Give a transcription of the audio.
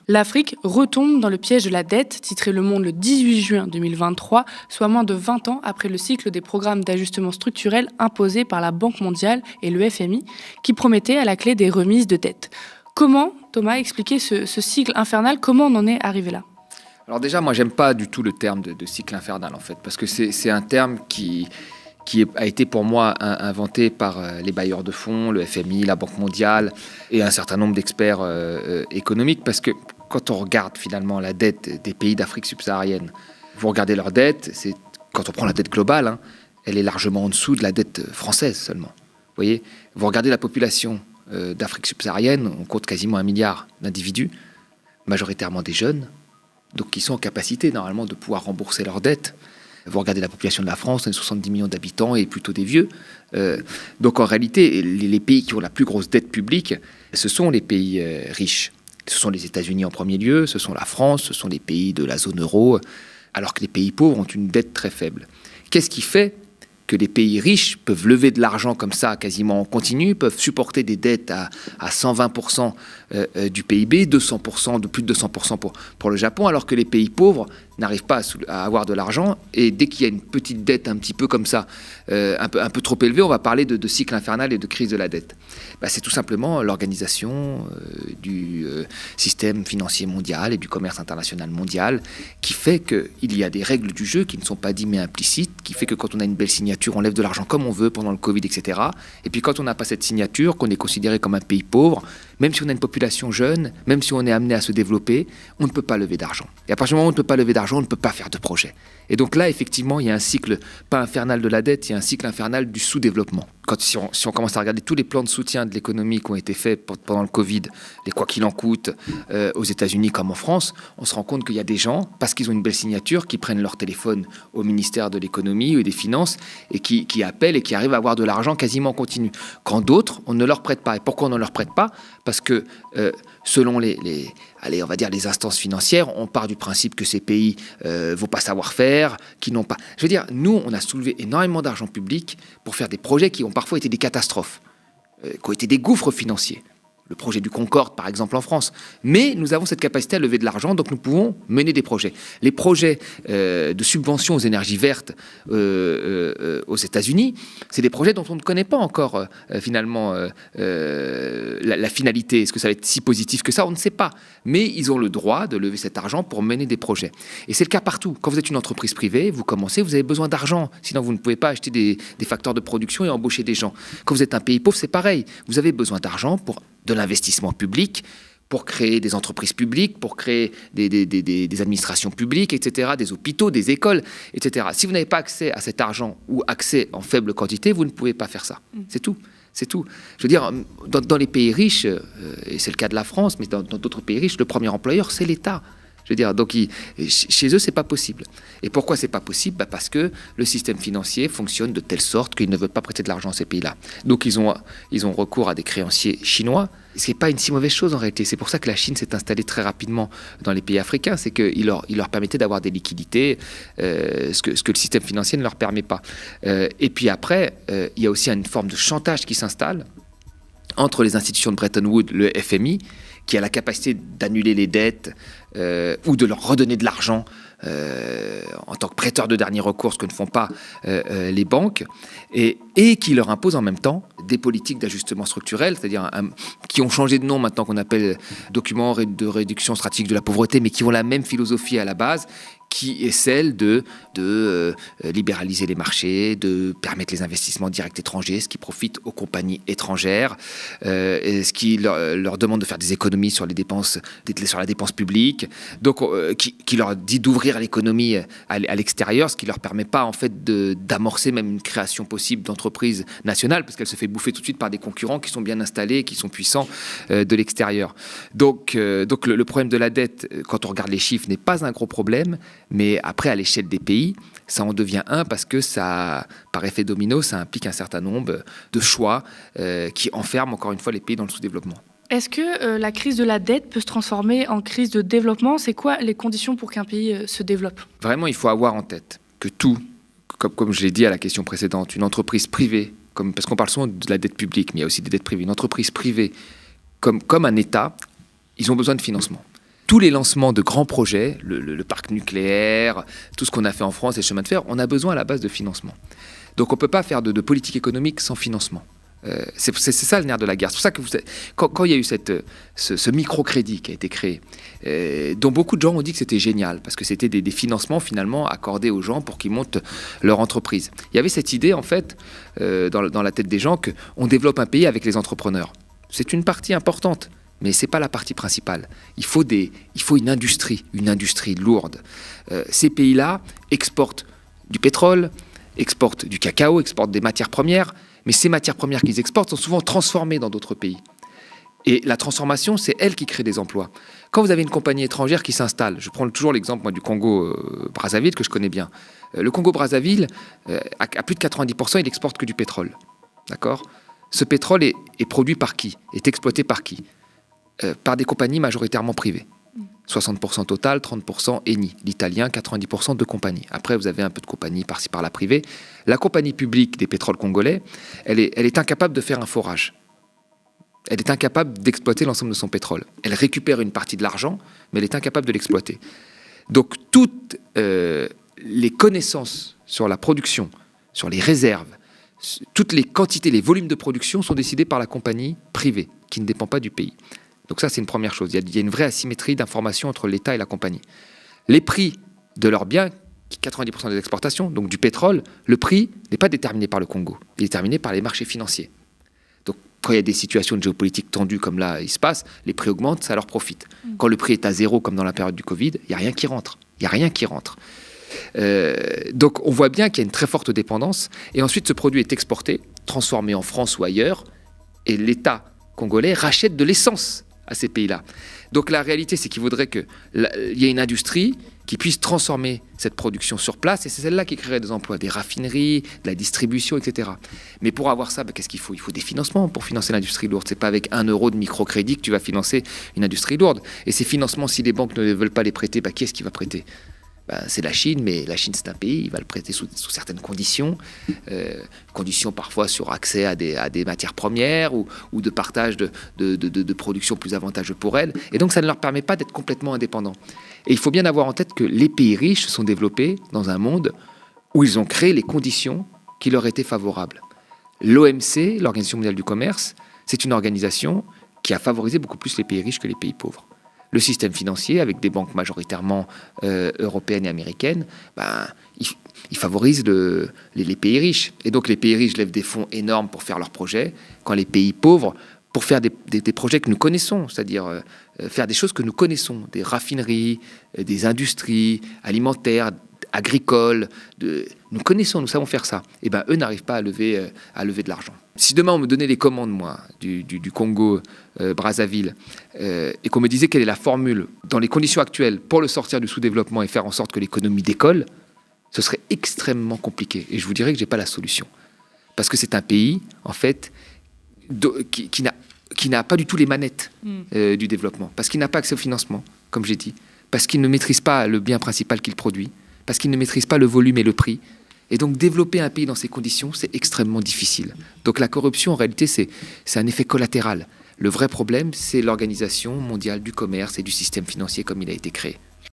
L'Afrique retombe dans le piège de la dette, titré Le Monde le 18 juin 2023, soit moins de 20 ans après le cycle des programmes d'ajustement structurel imposés par la Banque mondiale et le FMI, qui promettaient à la clé des remises de dette. Comment, Thomas, expliquer ce cycle infernal? Comment on en est arrivé là? Alors déjà, moi, j'aime pas du tout le terme de cycle infernal, en fait, parce que c'est un terme qui a été pour moi inventé par les bailleurs de fonds, le FMI, la Banque mondiale et un certain nombre d'experts économiques, parce que quand on regarde finalement la dette des pays d'Afrique subsaharienne, vous regardez leur dette, quand on prend la dette globale, elle est largement en dessous de la dette française seulement. Vous voyez, vous regardez la population d'Afrique subsaharienne, on compte quasiment 1 milliard d'individus, majoritairement des jeunes, donc qui sont en capacité normalement de pouvoir rembourser leurs dettes. Vous regardez la population de la France, on est 70 millions d'habitants et plutôt des vieux. Donc en réalité, les pays qui ont la plus grosse dette publique, ce sont les pays riches. Ce sont les États-Unis en premier lieu, ce sont la France, ce sont les pays de la zone euro, alors que les pays pauvres ont une dette très faible. Qu'est-ce qui fait que les pays riches peuvent lever de l'argent comme ça quasiment en continu, peuvent supporter des dettes à 120% du PIB, 200%, de plus de 200% pour le Japon, alors que les pays pauvres n'arrivent pas à avoir de l'argent, et dès qu'il y a une petite dette un petit peu comme ça, un peu trop élevée, on va parler de cycle infernal et de crise de la dette. C'est tout simplement l'organisation du système financier mondial et du commerce international mondial qui fait qu'il y a des règles du jeu qui ne sont pas dites mais implicites, qui fait que quand on a une belle signature, on lève de l'argent comme on veut pendant le Covid, etc. Et puis quand on n'a pas cette signature, qu'on est considéré comme un pays pauvre, même si on a une population jeune, même si on est amené à se développer, on ne peut pas lever d'argent. Et à partir du moment où on ne peut pas lever d'argent, on ne peut pas faire de projet. Et donc là, effectivement, il y a un cycle, pas infernal de la dette, il y a un cycle infernal du sous-développement. Si on commence à regarder tous les plans de soutien de l'économie qui ont été faits pendant le Covid, les quoi qu'il en coûte, aux États-Unis comme en France, on se rend compte qu'il y a des gens, parce qu'ils ont une belle signature, qui prennent leur téléphone au ministère de l'économie ou des finances et qui appellent et qui arrivent à avoir de l'argent quasiment en continu. Quand d'autres, on ne leur prête pas. Et pourquoi on ne leur prête pas? Parce que selon on va dire les instances financières, on part du principe que ces pays vont pas savoir faire, qui n'ont pas... Je veux dire, nous, on a soulevé énormément d'argent public pour faire des projets qui ont parfois été des catastrophes, qui ont été des gouffres financiers. Le projet du Concorde, par exemple, en France. Mais nous avons cette capacité à lever de l'argent, donc nous pouvons mener des projets. Les projets de subvention aux énergies vertes aux États-Unis, c'est des projets dont on ne connaît pas encore, finalement, la finalité. Est-ce que ça va être si positif que ça? On ne sait pas. Mais ils ont le droit de lever cet argent pour mener des projets. Et c'est le cas partout. Quand vous êtes une entreprise privée, vous commencez, vous avez besoin d'argent. Sinon, vous ne pouvez pas acheter des facteurs de production et embaucher des gens. Quand vous êtes un pays pauvre, c'est pareil. Vous avez besoin d'argent pour de l'investissement public, pour créer des entreprises publiques, pour créer des administrations publiques, etc., des hôpitaux, des écoles, etc. Si vous n'avez pas accès à cet argent ou accès en faible quantité, vous ne pouvez pas faire ça. C'est tout. C'est tout. Je veux dire, dans les pays riches, et c'est le cas de la France, mais dans d'autres pays riches, le premier employeur, c'est l'État. Je veux dire, donc chez eux, c'est pas possible. Et pourquoi c'est pas possible? Parce que le système financier fonctionne de telle sorte qu'ils ne veulent pas prêter de l'argent à ces pays-là. Donc ils ont recours à des créanciers chinois. Ce n'est pas une si mauvaise chose en réalité. C'est pour ça que la Chine s'est installée très rapidement dans les pays africains. C'est qu'il leur permettait d'avoir des liquidités, ce que le système financier ne leur permet pas. Et puis après, il y a aussi une forme de chantage qui s'installe entre les institutions de Bretton Woods, le FMI, qui a la capacité d'annuler les dettes ou de leur redonner de l'argent en tant que prêteur de dernier recours, ce que ne font pas les banques, et qui leur impose en même temps des politiques d'ajustement structurel, c'est-à-dire qui ont changé de nom maintenant, qu'on appelle documents de réduction stratégique de la pauvreté, mais qui ont la même philosophie à la base, qui est celle de libéraliser les marchés, de permettre les investissements directs étrangers, ce qui profite aux compagnies étrangères, ce qui leur demande de faire des économies sur la dépense publique, donc qui leur dit d'ouvrir l'économie à l'extérieur, ce qui leur permet pas en fait d'amorcer même une création possible d'entreprises nationales, parce qu'elle se fait bouffer tout de suite par des concurrents qui sont bien installés, qui sont puissants de l'extérieur. Donc le problème de la dette, quand on regarde les chiffres, n'est pas un gros problème. Mais après, à l'échelle des pays, ça en devient un parce que ça, par effet domino, ça implique un certain nombre de choix qui enferment encore une fois les pays dans le sous-développement. Est-ce que la crise de la dette peut se transformer en crise de développement? C'est quoi les conditions pour qu'un pays se développe? Vraiment, il faut avoir en tête que tout, comme je l'ai dit à la question précédente, une entreprise privée, parce qu'on parle souvent de la dette publique, mais il y a aussi des dettes privées, une entreprise privée comme un État, ils ont besoin de financement. tous les lancements de grands projets, le parc nucléaire, tout ce qu'on a fait en France, les chemins de fer, on a besoin à la base de financement. Donc on ne peut pas faire de politique économique sans financement. C'est ça le nerf de la guerre. C'est pour ça que quand il y a eu ce microcrédit qui a été créé, dont beaucoup de gens ont dit que c'était génial, parce que c'était des financements finalement accordés aux gens pour qu'ils montent leur entreprise. Il y avait cette idée en fait dans la tête des gens qu'on développe un pays avec les entrepreneurs. C'est une partie importante, mais ce n'est pas la partie principale. Il faut une industrie lourde. Ces pays-là exportent du pétrole, exportent du cacao, exportent des matières premières, mais ces matières premières qu'ils exportent sont souvent transformées dans d'autres pays. Et la transformation, c'est elle qui crée des emplois. Quand vous avez une compagnie étrangère qui s'installe, je prends toujours l'exemple moi, du Congo-Brazzaville, que je connais bien. Le Congo-Brazzaville, à plus de 90%, il exporte que du pétrole. D'accord ? Ce pétrole est produit par qui ? Est exploité par qui ? Par des compagnies majoritairement privées. 60% Total, 30% Eni. L'italien, 90% de compagnies. Après, vous avez un peu de compagnies par-ci par-là privées. La compagnie publique des pétroles congolais, elle est incapable de faire un forage. Elle est incapable d'exploiter l'ensemble de son pétrole. Elle récupère une partie de l'argent, mais elle est incapable de l'exploiter. Donc, toutes les connaissances sur la production, sur les réserves, toutes les quantités, les volumes de production sont décidés par la compagnie privée, qui ne dépend pas du pays. Donc ça, c'est une première chose. Il y a une vraie asymétrie d'information entre l'État et la compagnie. Les prix de leurs biens, 90% des exportations, donc du pétrole, le prix n'est pas déterminé par le Congo. Il est déterminé par les marchés financiers. Donc quand il y a des situations de géopolitique tendues comme là, il se passe, les prix augmentent, ça leur profite. Quand le prix est à zéro, comme dans la période du Covid, il n'y a rien qui rentre. Il n'y a rien qui rentre. Donc on voit bien qu'il y a une très forte dépendance. Et ensuite, ce produit est exporté, transformé en France ou ailleurs, et l'État congolais rachète de l'essence à ces pays-là. Donc la réalité, c'est qu'il faudrait qu'il y ait une industrie qui puisse transformer cette production sur place, et c'est celle-là qui créerait des emplois, des raffineries, de la distribution, etc. Mais pour avoir ça, qu'est-ce qu'il faut ? Il faut des financements pour financer l'industrie lourde. C'est pas avec 1 euro de microcrédit que tu vas financer une industrie lourde. Et ces financements, si les banques ne veulent pas les prêter, qui est-ce qui va prêter ? C'est la Chine, mais la Chine c'est un pays, il va le prêter sous certaines conditions, conditions parfois sur accès à des matières premières ou de partage de production plus avantageux pour elles. Et donc ça ne leur permet pas d'être complètement indépendants. Et il faut bien avoir en tête que les pays riches se sont développés dans un monde où ils ont créé les conditions qui leur étaient favorables. L'OMC, l'Organisation mondiale du commerce, c'est une organisation qui a favorisé beaucoup plus les pays riches que les pays pauvres. Le système financier, avec des banques majoritairement européennes et américaines, il favorise les pays riches. Et donc les pays riches lèvent des fonds énormes pour faire leurs projets, quand les pays pauvres, pour faire des projets que nous connaissons, c'est-à-dire faire des choses que nous connaissons, des raffineries, des industries alimentaires, agricoles, nous connaissons, nous savons faire ça. Et eux n'arrivent pas à lever de l'argent. Si demain on me donnait les commandes, moi, du Congo, Brazzaville, et qu'on me disait quelle est la formule dans les conditions actuelles pour le sortir du sous-développement et faire en sorte que l'économie décolle, ce serait extrêmement compliqué. Et je vous dirais que je n'ai pas la solution. Parce que c'est un pays, en fait, qui n'a pas du tout les manettes du développement. Parce qu'il n'a pas accès au financement, comme j'ai dit. Parce qu'il ne maîtrise pas le bien principal qu'il produit. Parce qu'il ne maîtrise pas le volume et le prix. Et donc développer un pays dans ces conditions, c'est extrêmement difficile. Donc la corruption, en réalité, c'est un effet collatéral. Le vrai problème, c'est l'Organisation mondiale du commerce et du système financier comme il a été créé.